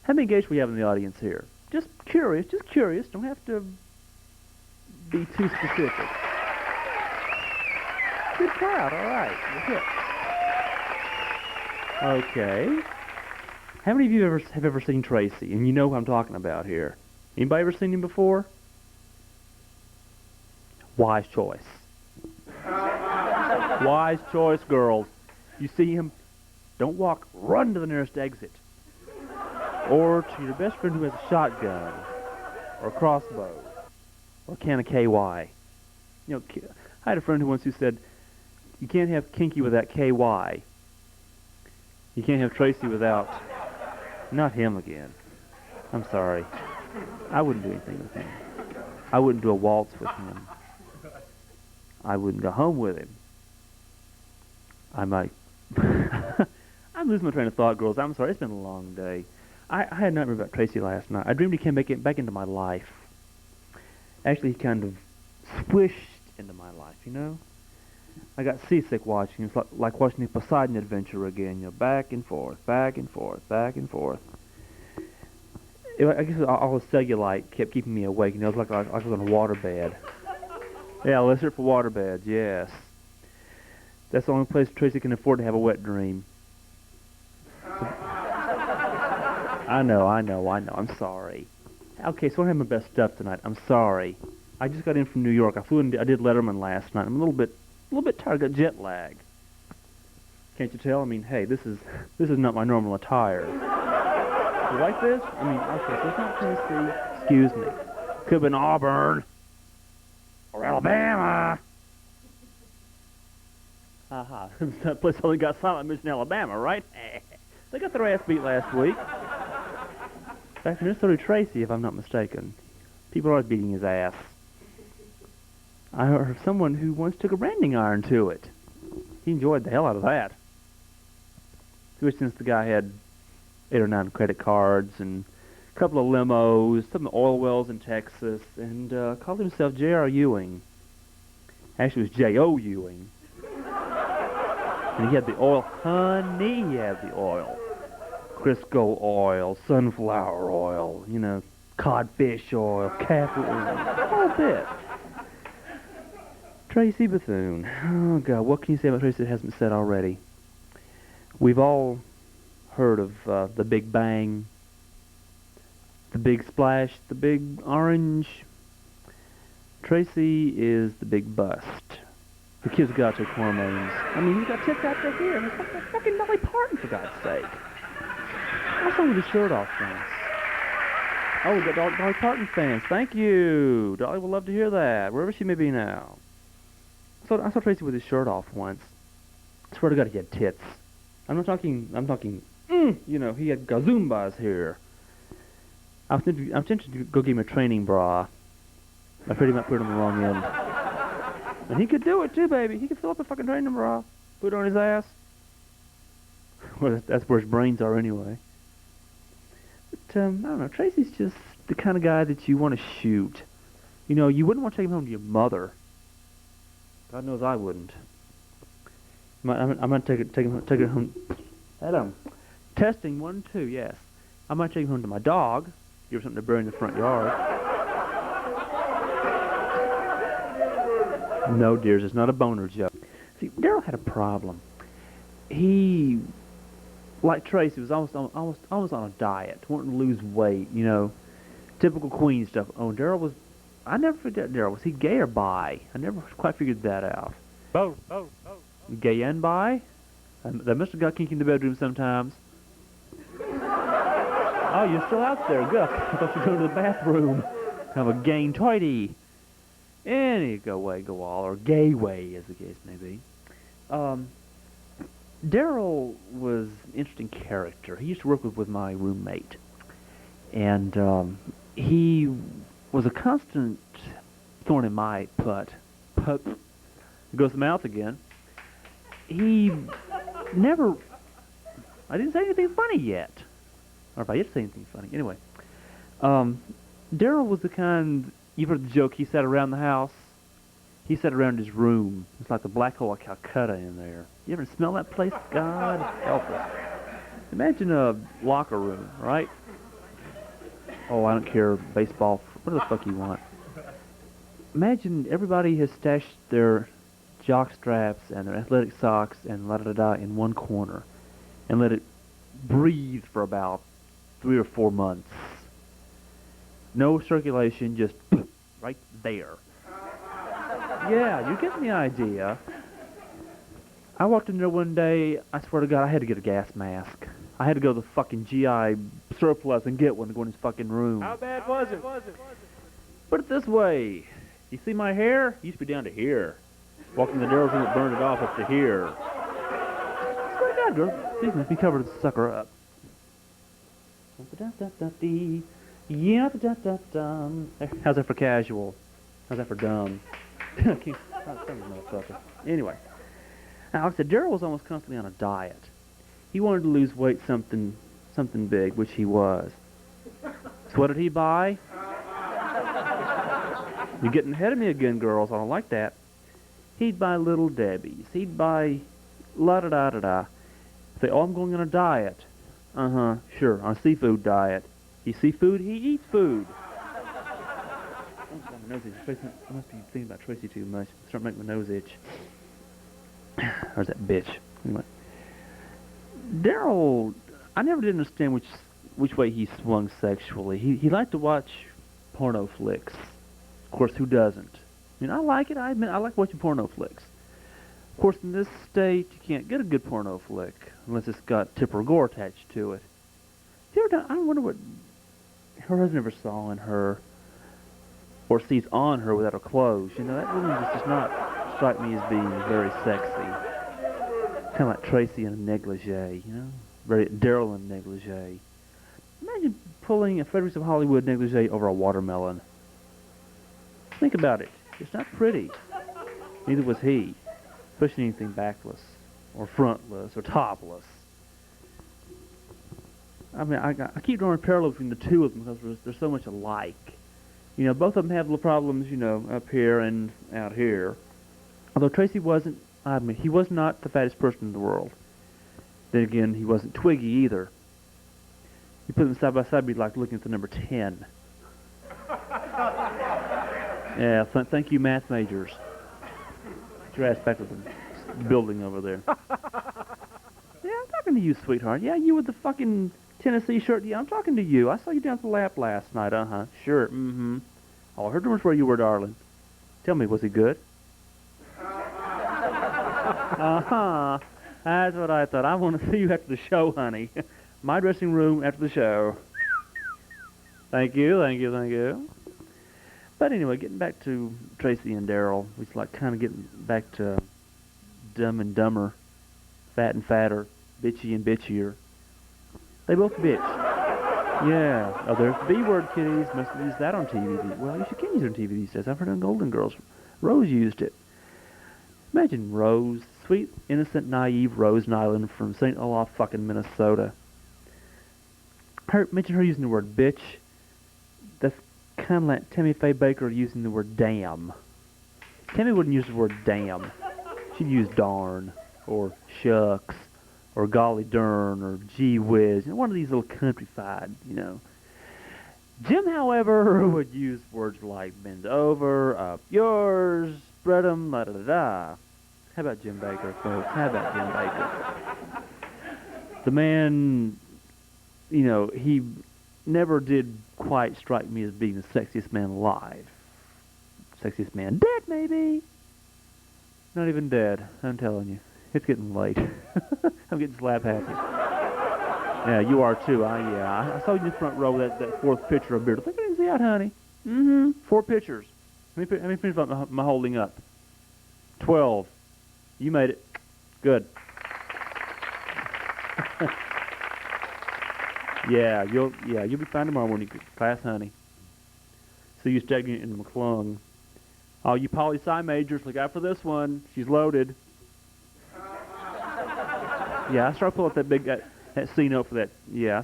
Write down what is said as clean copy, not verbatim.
How many gays we have in the audience here? Just curious, just curious. Don't have to be too specific. Good crowd, all right. Okay. How many of you have ever seen Tracy? And you know who I'm talking about here. Anybody ever seen him before? Wise choice. Wise choice, girls. You see him, don't walk, run to the nearest exit. Or to your best friend who has a shotgun, or a crossbow, or a can of KY. You know, I had a friend who said, you can't have Kinky without KY. You can't have Tracy without... Not him again. I'm sorry. I wouldn't do anything with him. I wouldn't do a waltz with him. I wouldn't go home with him. I might... I'm losing my train of thought, girls. I'm sorry. It's been a long day. I had a nightmare about Tracy last night. I dreamed he came back into my life. Actually, he kind of swished into my life, you know? I got seasick watching. It's like watching the Poseidon adventure again. You know, back and forth, back and forth, back and forth. I guess all the cellulite kept keeping me awake. You know, it was like I was on a waterbed. Yeah, let's hear it for waterbeds, yes. That's the only place Tracy can afford to have a wet dream. I know. I'm sorry. Okay, so I have my best stuff tonight. I'm sorry. I just got in from New York. I flew in. I did Letterman last night. I'm a little bit tired. Got jet lag. Can't you tell? I mean, hey, this is not my normal attire. You like this? I mean, okay, so it's not Tennessee. Excuse me. Could have been Auburn or Alabama. Haha. That place only got silent mention Alabama, right? They got their ass beat last week. In fact, Minnesota Tracy, if I'm not mistaken. People are always beating his ass. I heard of someone who once took a branding iron to it. He enjoyed the hell out of that. Especially since the guy had 8 or 9 credit cards and a couple of limos, some oil wells in Texas, and called himself J.R. Ewing. Actually, it was J.O. Ewing. And he had the oil. Honey, he had the oil. Crisco oil, sunflower oil, you know, codfish oil, castor oil, the whole bit. Tracy Bethune. Oh, God, what can you say about Tracy that hasn't been said already? We've all heard of the Big Bang, the Big Splash, the Big Orange. Tracy is the Big Bust. The kid's got to take hormones. I mean, he's got tits out there here. I mean, it's like fucking Dolly Parton, for God's sake. What's wrong with his shirt off fans? Oh, we got Dolly Parton fans. Thank you. Dolly will love to hear that, wherever she may be now. So I saw Tracy with his shirt off once. I swear to God, he had tits. I'm talking, you know, he had gazoombas here. I'm tempted to go get him a training bra. I afraid he might put it on the wrong end. And he could do it too, baby. He could fill up a fucking training bra, put it on his ass. Well, that's where his brains are anyway. But, I don't know, Tracy's just the kind of guy that you want to shoot. You know, you wouldn't want to take him home to your mother. God knows I wouldn't. I might take it home. Adam, testing 1, 2, yes. I might take him home to my dog. Give her something to bury in the front yard. No, dears, it's not a boner joke. See, Daryl had a problem. He, like Tracy, was almost on a diet, wanting to lose weight. You know, typical Queen stuff. Oh, Daryl was. I never forget Daryl. Was he gay or bi? I never quite figured that out. Both. Gay and bi? They must have got kinky in the bedroom sometimes. Oh, you're still out there. Good. I thought you were going to the bathroom. Kind of a gang toity. Any go all, or gay way, as the case may be. Daryl was an interesting character. He used to work with my roommate. And he was a constant thorn in my put. Goes the mouth again. He never... I didn't say anything funny yet. Or if I did say anything funny. Anyway. Daryl was the kind... You've heard the joke, he sat around the house. He sat around his room. It's like the black hole of Calcutta in there. You ever smell that place? God help us. Imagine a locker room, right? Oh, I don't care, baseball, whatever the fuck you want. Imagine everybody has stashed their jock straps and their athletic socks and la-da-da-da in one corner and let it breathe for about 3 or 4 months. No circulation, just right there. Yeah, you get the idea. I walked in there one day, I swear to God, I had to get a gas mask. I had to go to the fucking GI surplus and get one to go in his fucking room. How bad was it? Put it this way. You see my hair? It used to be down to here. Walked in the Daryl's room, it burned it off up to here. Swear to God, girl. Please let me cover the sucker up. Yeah, how's that for casual? How's that for dumb? Motherfucker. Anyway. Now, like I said, Daryl was almost constantly on a diet. He wanted to lose weight something big, which he was. So what did he buy? You're getting ahead of me again, girls. I don't like that. He'd buy Little Debbie's. He'd buy la-da-da-da-da. Say, oh, I'm going on a diet. Uh-huh, sure, on a seafood diet. He sees food, he eats food. My nose itch. I must be thinking about Tracy too much. Start making my nose itch. There's that bitch. Anyway. Daryl, I never did understand which way he swung sexually. He liked to watch porno flicks. Of course, who doesn't? I mean, I like it. I admit, I like watching porno flicks. Of course, in this state, you can't get a good porno flick unless it's got Tipper Gore attached to it. You ever done, I wonder what her husband ever saw in her or sees on her without her clothes. You know, that really just does not strike me as being very sexy. Kind of like Tracy in a negligee, you know? Very Daryl in a negligee. Imagine pulling a Fredericks of Hollywood negligee over a watermelon. Think about it. It's not pretty. Neither was he. Especially anything backless, or frontless, or topless. I mean, I keep drawing a parallel between the two of them because they're so much alike. You know, both of them have little problems, you know, up here and out here. Although Tracy wasn't, I mean, he was not the fattest person in the world. Then again, he wasn't Twiggy either. You put them side by side, it'd be like looking at the number 10. Yeah, thank you, math majors. Get your ass back to the building over there. Yeah, I'm talking to you, sweetheart. Yeah, you with the fucking Tennessee shirt. Yeah, I'm talking to you. I saw you down at the lap last night. Uh-huh. Sure. Mm-hmm. Oh, I heard rumors where you were, darling. Tell me, was he good? Uh-huh. That's what I thought. I want to see you after the show, honey. My dressing room after the show. Thank you, thank you, thank you. But anyway, getting back to Tracy and Daryl, it's like kind of getting back to Dumb and Dumber, Fat and Fatter, Bitchy and Bitchier. They both bitch. Yeah. Oh, there's the B-word, kiddies. Must use that on TV. Well, you can use it on TV these days. I've heard on Golden Girls. Rose used it. Imagine Rose, sweet, innocent, naive Rose Nyland from St. Olaf, fucking Minnesota. Mention her using the word bitch. That's kind of like Tammy Faye Baker using the word damn. Tammy wouldn't use the word damn. She'd use darn, or shucks, or golly darn, or gee whiz. You know, one of these little countrified, you know. Jim, however, would use words like bend over, up yours, spread 'em, la-da-da-da. How about Jim Baker, folks? How about Jim Baker? The man, you know, he never did quite strike me as being the sexiest man alive. Sexiest man dead, maybe? Not even dead, I'm telling you. It's getting late. I'm getting slap happy. Yeah, you are too. I saw you in the front row, that fourth picture of beer. I think I didn't see that, honey. Mm-hmm. 4 pictures. How many pictures am I holding up? 12. You made it. Good. Yeah, you'll be fine tomorrow when you get to class, honey. See you stagnant in McClung. Oh, you poli-sci majors, look out for this one. She's loaded. Yeah, I started pulling up that C note for that. Yeah.